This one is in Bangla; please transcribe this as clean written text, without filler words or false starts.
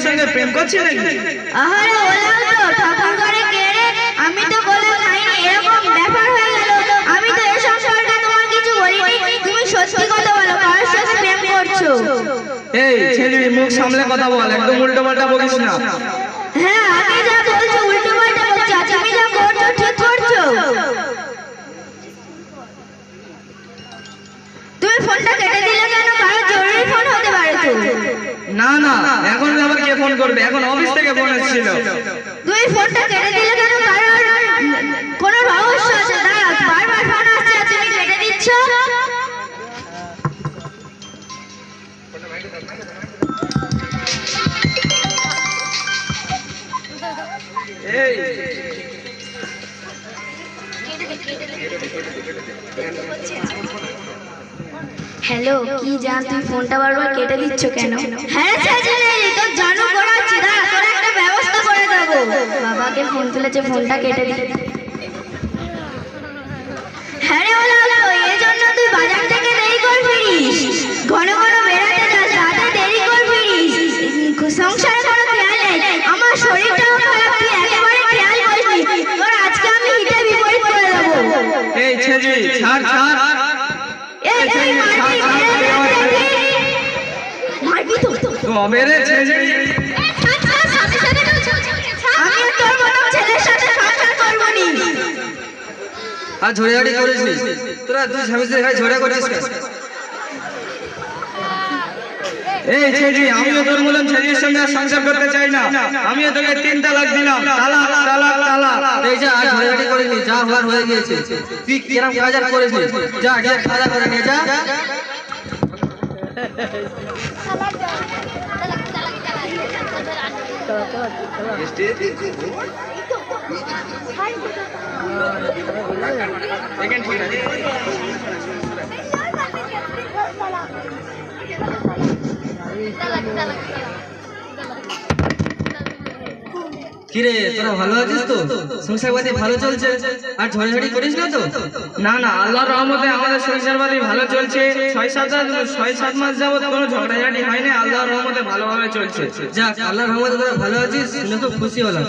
সঙ্গে প্রেম করছিস নাকি? আহারে ওলাও তো ঠাকুর করে কে রে? আমি তো বলে খাইনি, এরকম ব্যাপার হয়ে গেল। আমি তো এসব সম্পর্কে তোমার কিছু বলিনি। তুমি সত্যি কথা বলো, কার সাথে প্রেম করছো? এই ছেলে মুখ সামলে কথা বল, একদম উল্টো পাল্টা বলিস না। হ্যাঁ, আমি যা বলছো উল্টো পাল্টা বলছো, তুমি যা করছো ঠিক করছো। তুমি ফোনটা কেটে দিলে কেন? কারো জরুরি ফোন হতে পারে তো। না না, এখন আবার কে ফোন করবে? এখন অফিস থেকে ফোন এসেছিল। তুমি ফোনটা কেটে দিলে কেন? কারণ কোনো রহস্য আছে? দাঁড়াও, বারবার ফোন আসছে আর তুমি কেটে দিচ্ছ। এই হ্যালো, কি জান, তুই ফোনটা বারবার কেটে দিচ্ছ কেন? হ্যাঁ ছেলে, তোর জানো করাচ্ছি, দাঁড়া, তোর একটা ব্যবস্থা করে দেবো। বাবাকে ফোন তুলেছে, ফোনটা কেটে দি। হ্যাঁ রে ওলা, এই জন্য তুই বাজার থেকে দেরি করে ফিরিস, ঘন ঘন বেড়াতে যাস, রাতে দেরি করে ফিরিস, সংসারে কোনো খেয়াল নেই। আমার শরীরটাও খারাপ, তুই একেবারে খেয়াল করিসনি। তোর আজকে আমি হিতে বিপরীত করে দেবো। এই ছেলে ছাড় ছাড়। মারবি তো? তবে রে ছেলে, আমি তোর মতো ছেলের সাথে সংসার করব নি। আর ঝড়াঝড়ি করেছিস তোরা? তুই স্বামী স্ত্রী ঝগড়া করিস কেন? এই ছেলে, আমিও তোর বললাম ছেলের সঙ্গে আর সংসার করতে চাই না। আমিও তোকে 3 তালাক দিলাম। তালাক তালাক তালাক। এই যা, আর ঝগড়াঝড়ি করিনি, যা হওয়ার হয়ে গিয়েছে। তুই কিরম বাজার করেছিস? যা গিয়ে খাওয়া করে নিয়ে যা। কিরে, তোরা ভালো আছিস তো? সংসারবাদী ভালো চলছে? আর ঝড়ঝড়ি করিস না তো? না না, আল্লাহর রহমতে আমাদের সংসারবাদী ভালো চলছে। 6-7 মাস যাবত কোনো ঝগড়াঝাটি হয়নি। আল্লাহর রহমতে ভালোভাবে চলছে। যাক, আল্লাহর রহমতে তোরা ভালো আছিস, শুনে খুব খুশি হলাম।